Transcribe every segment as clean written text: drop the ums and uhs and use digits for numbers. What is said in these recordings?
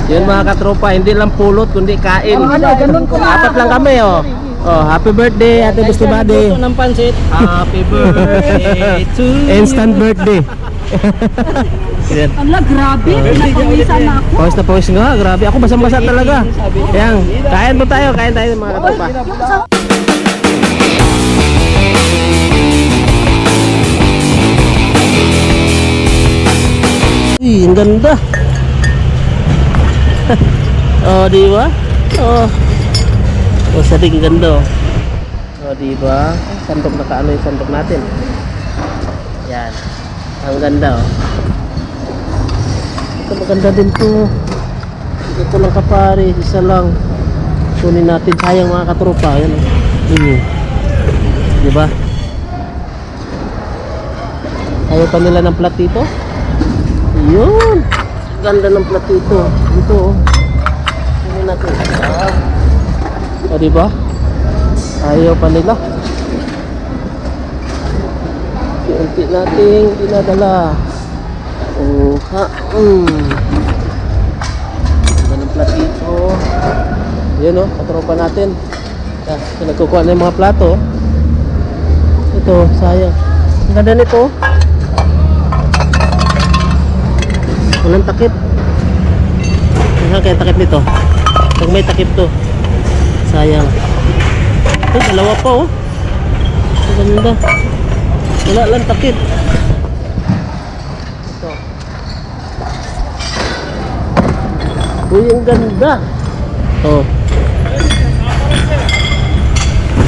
Yun mga katropa, hindi lang pulot kundi kain. Apat lang kami oh. Oh, happy birthday, Ate Gusti Badi. Ng pansit. Happy birthday to you. Instant birthday. Yan. Ala, grabe. Pinapawisan na ako. Pawis na pawis nga, grabe. Ako basang-basa talaga. Yan, kain po tayo mga katropa. Uy, ang ganda. Oh, di ba? Oh. Oh, sadig ang ganda oh. Oh, di ba? Sandok na kaano yung sandok natin. Yan. Ang ganda oh. Ito maganda din to. Ito lang kapare, isa lang. Kunin natin, sayang mga katropa. Yan oh. Di ba? Ayaw pa nila ng plat dito. Yun. Ganda ng plat dito. Ito oh. Kunin natin. O diba? Ayaw pa nila. Unti nating dinadala. Oh, ha. Ganun platito. Yun o, katropa natin. Nagkukuha na yung mga plato. Ito, sayang. Ang ganda nito. Walang takip. Ano kaya takip nito? Pag may takip to. Sayang. Ito, dalawa pa oh. Ang ganda. Wala lang takip. Ito. Uy, ang ganda. Oh.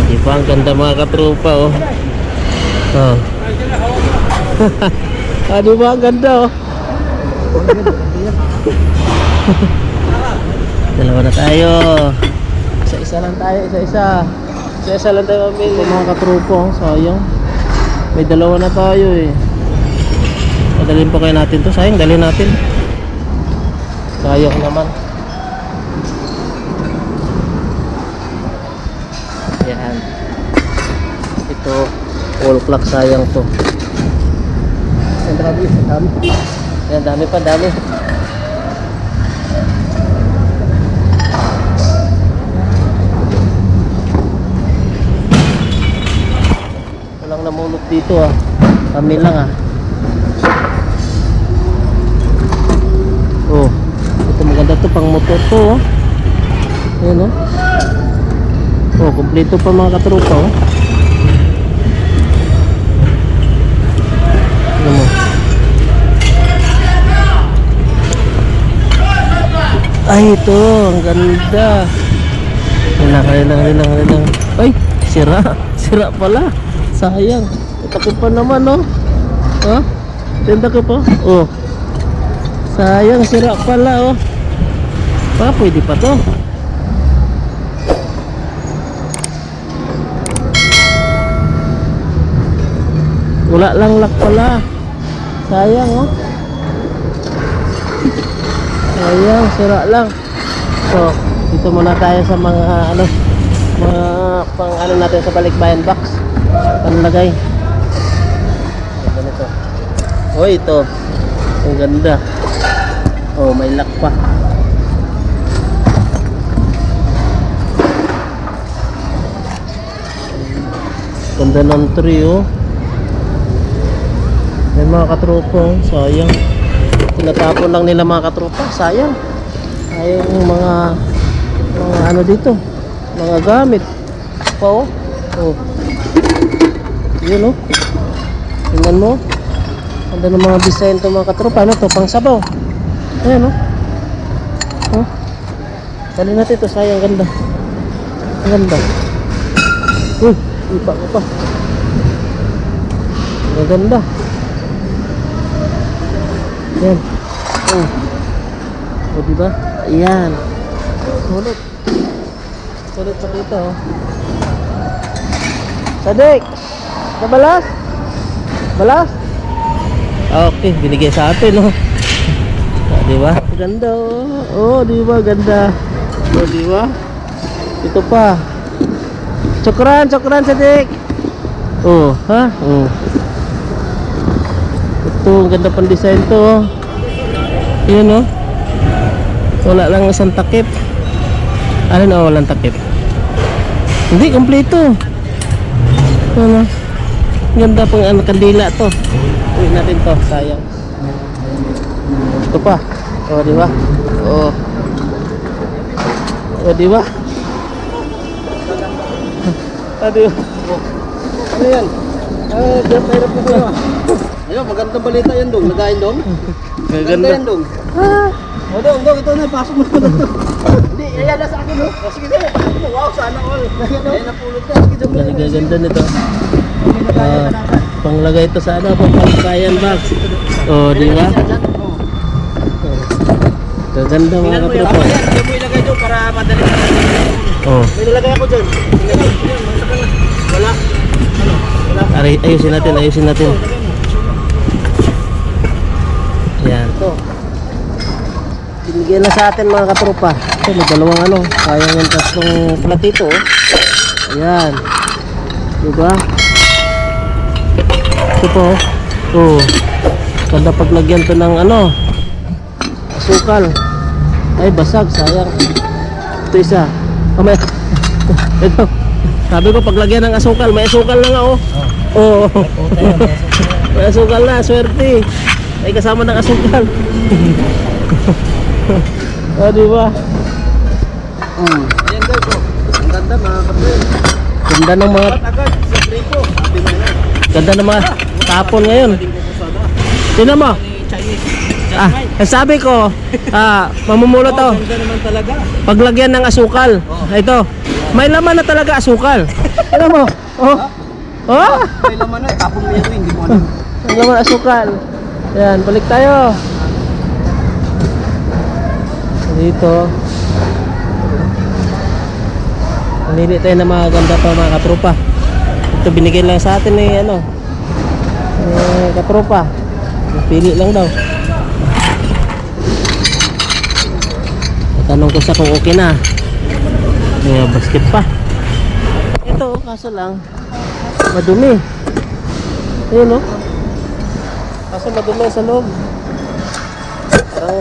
Diba, ang ganda mga katropa oh. Oh. Ah, diba, ang ganda oh. Dalawa na tayo. Isa-isa lang tayo, isa-isa. Isa-isa lang tayo mamili. Ito mga katropa, sayang. May dalawa na tayo eh. Padalhin pa kayo natin to. Sayang, dalhin natin. Sayang naman. Yan. Ito, wall clock, sayang to. Yan, dami. Yan, dami pa, dami. Walang namulot dito ah. Kami lang ah. Oh, ito maganda to, pang motor to oh. Ayan oh. Oh, kompleto pa mga katropa oh. Ano mo? Ay, ito, ang ganda. Hilang. Ay, sira pala. Sayang. Takip pa naman, no? Ha? Tinda ko po? Oh. Sayang, sira pala, oh. Baka pwede pa to. Wala lang lock pala. Sayang, oh. Sayang, sira lang. So, dito muna tayo sa mga ano, mga pang ano natin sa balikbayan box. Panlagay. Ganito. Oh, ito. Ang ganda. Oh, may lock pa. Ganda ng tree, oh. May mga katropa, oh. Sayang. Tinatapon lang nila mga katropa. Sayang. Sayang yung mga ano dito. Mga gamit. Pa, oh. Oh. Yun oh. Tingnan mo. Ganda ng mga design to mga katropa. Ano to? Pang sabaw. Ayan oh. Oh. Dali natin ito. Sayang, ganda. Ang ganda. Uy, ipa ko pa. Ang ganda. Ayan. Oh. O diba? Ayan. Sulit. Sulit pa dito oh. Sadik! Nabalas? Balas? Okay, binigay sa atin, oh. Diba? Ganda, oh. Oh, diba? Ganda. Oh, diba? Ito pa. Cokran, Sadik. Oh, ha? Oh. Ito, ang ganda pang design to, oh. Yan, oh. Wala lang isang takip. Ano na walang takip? Hindi, kompleto. Ano? Ganda pang ano, kandila to. Uwi natin to, sayang. Ito pa. O, di ba? O. O, di ba? Di ba? Ano yan? Hirap na kayo. Ayun, magandang balita yan dong. Nagayin dong. Maganda yan dong. O dong, ito na. Pasok mo na dong. Hindi, ayan na sa akin dong. O sige, sige. Pasok mo. Wow, sana all. Ayan na pulot ka. Sige, dong. Ganda nito. Panglagay ito sa ano, pangkayan box. O, di ba? Gaganda mga katropa. Diyan mo ilagay dong para madali. Oh. May nilagay ako dyan. Wala. Ayusin natin. Yan. Ito. Binigyan na sa atin mga katropa. Ito, may dalawang ano. Sayang yung tatlong platito. Oh. Ayan. Diba? Ito po. Oh. Ganda paglagyan to ng ano. Asukal. Ay, basag. Sayang. Ito isa. Oh, may... Ito. Sabi ko paglagyan ng asukal. May asukal na nga oh. Oh. May asukal na. Swerte. Ay kasama ng asukal. Oh, di ba? Ayan guys, oh. Ang ganda mga kapre. Ganda ng mga Agad, sa gripo. Sabi mo yan. ganda ng mga tapon ngayon. Tingnan mo. Sabi ko, mamumulo to. Ganda naman talaga. Paglagyan ng asukal. Ito. May laman na talaga asukal. Tingnan mo. Oh. Oh. May laman na, tapong mo yan, hindi mo alam. May laman asukal. Yan, balik tayo. Dito. Pili tayo ng mga ganda pa mga katropa. Ito binigay lang sa atin ni ano. Katropa. Pili lang daw. Tanong ko sa kung okay na. May basket pa. Ito kaso lang madumi. Ayun oh. Kaso madumi sa loob. Parang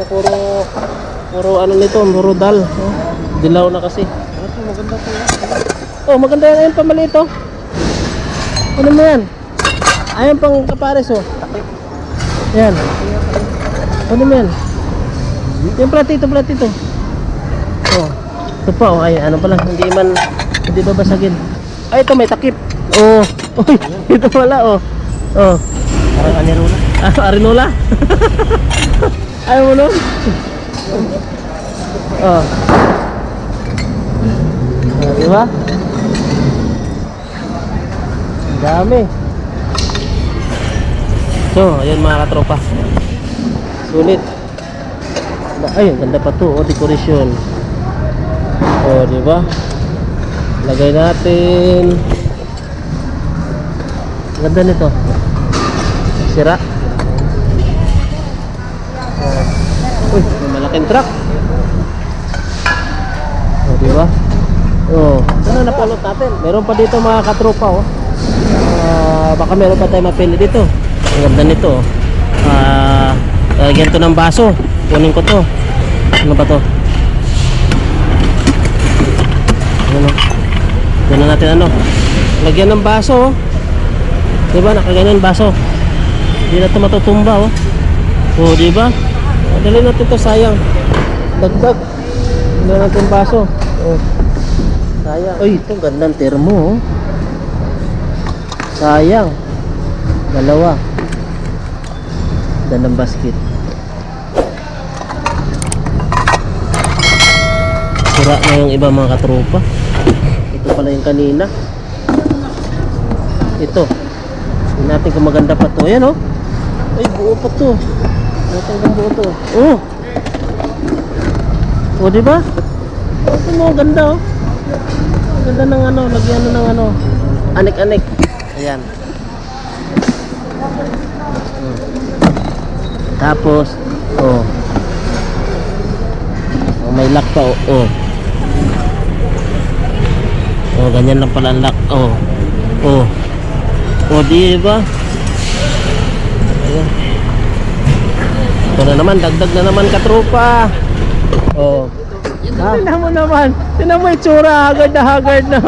puro ano nito, puro dal. Oh. Dilaw na kasi. Maganda po yan. Oh, maganda yan. Ayun pa maliit oh. Ano mo yan? Ayun pang kapares oh. Yan. Ano mo yan? Yung platito. Oh. Ito pa oh. Ay, ano pala. Hindi ba basagin? Ay, ito may takip. Oh. Uy, ito pala oh. Oh. Parang anirula. Arinola? Ayaw mo nun? Oh. Diba? Ang dami. So, ayan mga katropa. Sulit. Ay, ang ganda pa to. O, decoration. O, diba? Lagay natin. Ang ganda nito. Sira. Uy, may malaking truck. O, diba? Oh, ano na pulot natin? Meron pa dito mga katropa oh. Baka meron pa tayo mapili dito. Ang ganda nito. Lagyan to ng baso. Kunin ko to. Ano ba to? Ano? Kunin natin ano? Lagyan ng baso oh. Diba nakaganyan baso? Hindi na ito matutumba oh. Oh, diba? Dali natin to, sayang. Dagdag. Dali natin baso. Oh. Sayang. Uy, ito gandang termo oh. Sayang. Dalawa. Dan ng basket. Sira na yung iba mga katropa. Ito pala yung kanina. Ito. Hindi natin kung maganda pa to. Ayan oh. Ay, buo pa to. Natin kung buo to. Oh. Oh, diba? Ito mo, ganda oh. Ganda ng ano, lagyan ng ano. Anik-anik. Ayan. Tapos, oh. Oh, may lock pa, oh. Oh, ganyan lang pala ang lock, oh. Oh. Oh, di ba? Ayan. Ito na naman, dagdag na naman katropa. Oh. Tingnan mo naman. Tingnan mo itsura. Hagard na hagard na.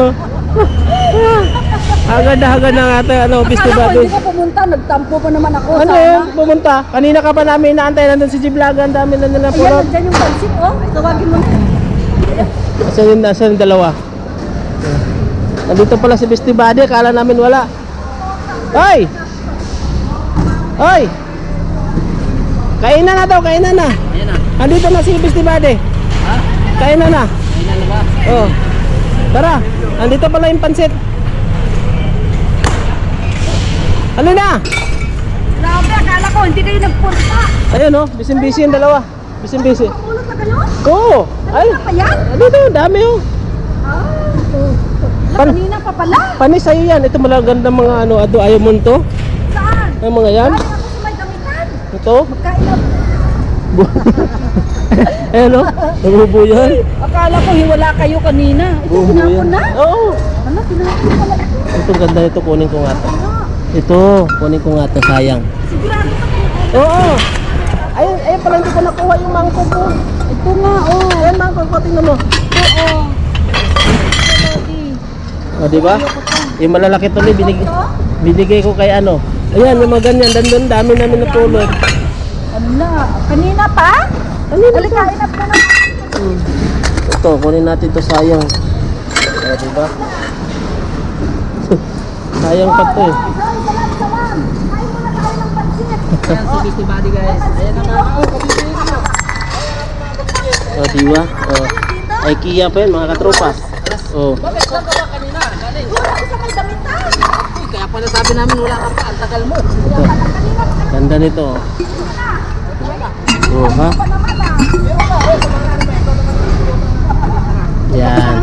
Hagard na hagard na ate. Ano, Akala Beastie ko Buddy. hindi ka pumunta, nagtampo pa naman ako. Ano sana. yun? Pumunta. Kanina ka pa namin inaantay. Nandun si G-Vlog. Ang dami na nila Ayan, pulot. nandyan yung pansit, oh. Tawagin mo. Nasa yung dalawa. Nandito pala si Beastie Buddy. Akala namin wala. Hoy! Hoy! Kainan na daw, kainan na. Ayan na. Andito na si Beastie Buddy. Ha? Kainan na. Ayan na ba? Oh. Tara, andito pala yung pansit. Ano na? Grabe, akala ko hindi kayo nagpunta. Ayun oh, busy yung dalawa. Busy. Pulot na kayo? Oo. Ay, Kanina pa yan? ano to, dami oh. Pan- Kanina pa pala. Panis sa'yo yan. Ito malaganda mga ano, ayaw mo to. Saan? Ang mga yan. Galing ako sa may damitan. Ito. Magkain na. Ayan oh, nabubo yan. Akala ko hiwala kayo kanina. Ito, Bubo tinapon yan. na. Oo. Ano, tinapon na pala ito. Ito ganda nito, kunin ko nga to. Ito, kunin ko nga to, sayang. Sigurado ka kayo. Oo. Ayun pala hindi ko nakuha yung mangkok ko. Ito nga, oh. Ayan mangkok ko, tingnan mo. Ito, oh. O, di ba? Yung malalaki tuloy, binigay ko kay ano. Ayan, yung mga ganyan, dandun, dami namin natulog. Ano na? Kanina pa? Kanina Halika, pa. inap na naman. Ito, kunin natin to, sayang. O, di ba? Sayang pa to eh. Salam. Kain muna tayo ng pansit. Ayan si Beastie Buddy guys. Ayan na nga. O, di ba? O. IKEA pa yun, mga katropas. O. Bakit saan ka ba kanina? Galing. Doon ako sa may damitan. Kaya pala sabi namin wala ka pa. Ang tagal mo. Ganda nito. O, ha? Yan.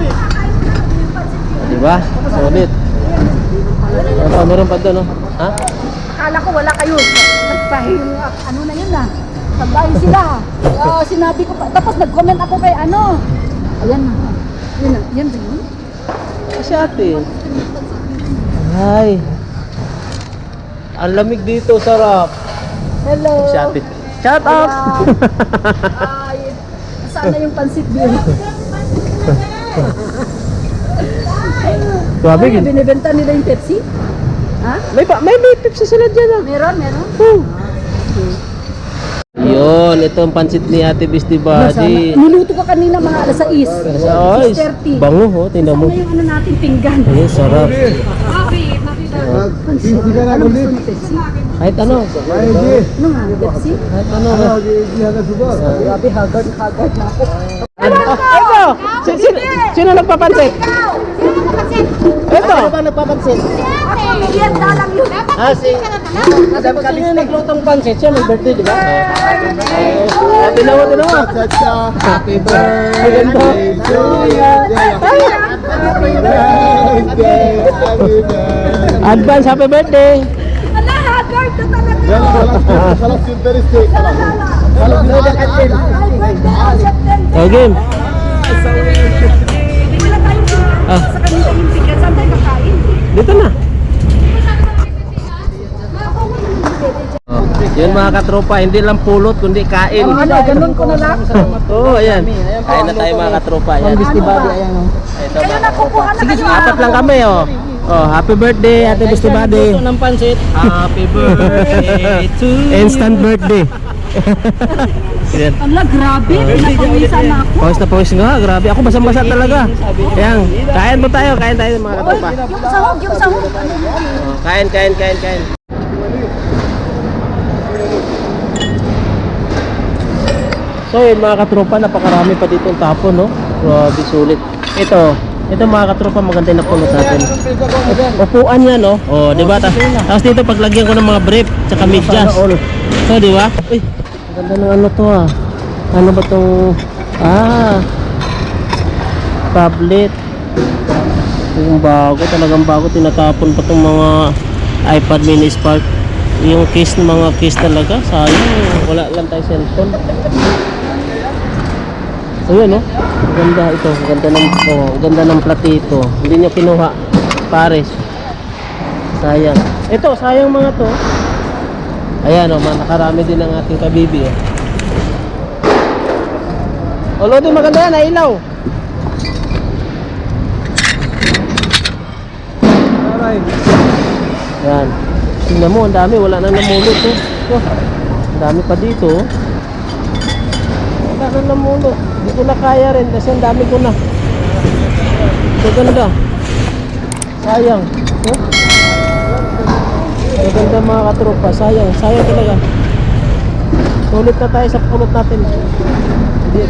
O, di ba? Solid. Meron pa doon, no? Ha? Akala ko wala kayo. Nagpahing, ano na yun ah. Sabay sila. Sinabi ko pa. Tapos nag-comment ako kay ano. Ayan na. Yan na. Yan ba yun? Kasi ate. Ay. Ang lamig dito, sarap. Hello. Si ate. Shout out! Ay, saan na yung pansit beer? Grabe, Ay, binibenta nila yung Pepsi? Ha? may Pepsi sila dyan ah. Meron? Yun, ito ang pansit ni Ate Beastie Buddy. Niluto ka kanina mga alas 6. Ay, 6:30. bango ho, tingnan mo. Ano yung ano natin pinggan? Ayun, sarap. Pansit. Ano gusto ni Pepsi? Kahit ano. Ano nga, Pepsi? Kahit ano. Grabe, haggard na ako. Ito! Sino nagpapansit? Ito! Ano ba nagpapansin? Yan dalang yun. Sino yung naglutong pansit? Siya may birthday, di ba? Tinaw mo. Happy birthday. Ang ganda. Advance happy birthday! Ala, haggard na talaga. Ay, birthday on September. Oh, game. Wala tayong pinggan. Ah. Sa kanila yung pinggan. Saan tayo kakain? Dito na. Yan mga katropa, hindi lang pulot kundi kain. Ano, ganun ko na lang. Oo, ayan. Kain na tayo mga katropa. Ayan. Beastie Buddy, ayan o. Ito Kayo mga na katropa. kukuha na kayo. Apat lang kami oh. Oh, happy birthday Ate Beastie Buddy. Nagluto ng pansit. Happy birthday to you. Instant birthday. Yan. Ala, grabe. Pinapawisan na ako. Pawis na pawis nga, grabe. Ako basang-basa talaga. Ayan, kain mo tayo, kain tayo mga katropa. Yung sahog, yung sahog. Oh, kain. So yun mga katropa, napakarami pa dito ang tapon, no? Grabe, sulit. Ito mga katropa, maganda na pulot natin. Upuan yan, no? Oh, di ba? Tapos dito paglagyan ko ng mga brief, tsaka medyas. So, di ba? Uy, maganda ng ano to ah. Ano ba tong... tablet. Yung bago, talagang bago. Tinatapon pa tong mga iPad mini Spark. Yung case, mga case talaga. Sayang, wala lang tayo cellphone. Ayun, no? Ganda ito. Ganda ng platito. Hindi nyo kinuha. Pares. Sayang. Ito, sayang mga to. Ayan, nakarami din ang ating kabibi. Oh, Lodi, maganda yan. Nailaw. Yan. Tingnan mo, ang dami. Wala nang namulot. Oh. Oh. Ang dami pa dito. Oh. Wala nang namulot. Hindi ko na kaya rin kasi ang dami ko na. Maganda. Sayang. Oh. Maganda mga katropa. Sayang. Sayang talaga. Sulit na tayo sa pulot natin. Hindi.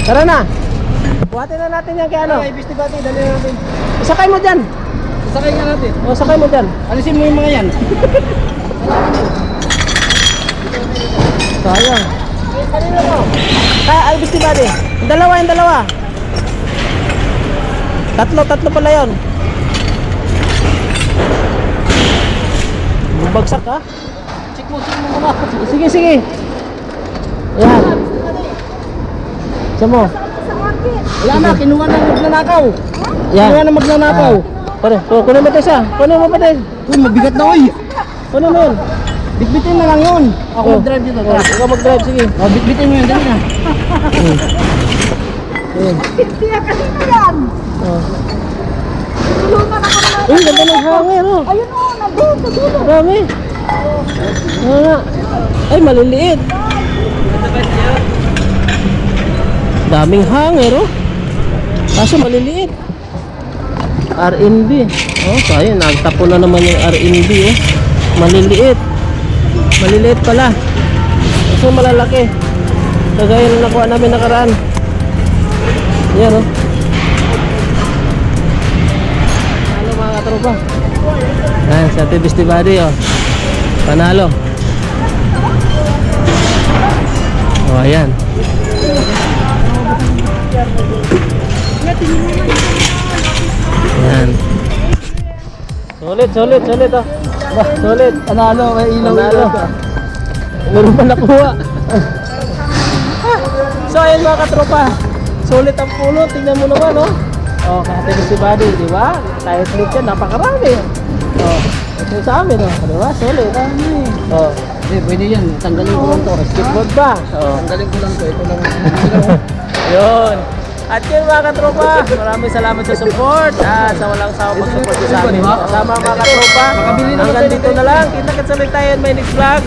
Tara na. Buhatin na natin yan kay ano. Ay, Bisti Bati, dali na natin. Sakay mo dyan. Sakay nga natin. O, sakay mo dyan. Alisin mo yung mga yan. Sayang. Kanina mo. Ay, Bisti Bati. Yung dalawa. Tatlo pala yun. Bagsak ka? Check mo muna. Sige. Yan. Siya mo. Wala na, kinuha na magnanakaw. Yan. Kinuha na magnanakaw. Pare, kunin mo ito isa. Kunin mo pa din. Uy, mabigat na oy. Kunin mo yun. Bitbitin na lang yun. Ako Oh. mag-drive dito. Oh, ikaw mag-drive, sige. Oh, bitbitin mo yun, dali na. Ayun. Hindi na kasi na yan. Oh. Tulungan ako naman. Uy, ganda ng hangin, oh. Ayun o, nandun sa dulo. Marami. Oo nga. Ay, maliliit. Daming hanger, oh. Kaso maliliit. RNB. Oh, sayang. Nagtapo na naman yung RNB, oh. Maliliit. Maliliit pala. Kasi malalaki. Kagaya na nakuha namin nakaraan. Yan, oh. Ano mga katropa? Ayan, si Ate Bisti Badi, oh. Panalo. Oh, ayan. Ayan. Sulit, oh. Bah, sulit. Panalo, may ilaw. Panalo. Meron pa nakuha. So, ayun mga katropa. Sulit ang pulo. Tingnan mo naman, oh. Oh, Ate Bisti Badi, di ba? Tayo slip yan, napakarami. Oh, ito sa amin, oh. Di ba? Sulit. Oh. Hindi, pwede yan. Tanggalin ko lang to. Skateboard ba? Oh. Tanggalin ko lang to. Ito lang. Yun. At yun mga katropa, maraming salamat sa support at sa walang sawa pag-support sa amin. Kasama mga katropa, hanggang dito na lang. Kita-kits ulit tayo in my next vlog.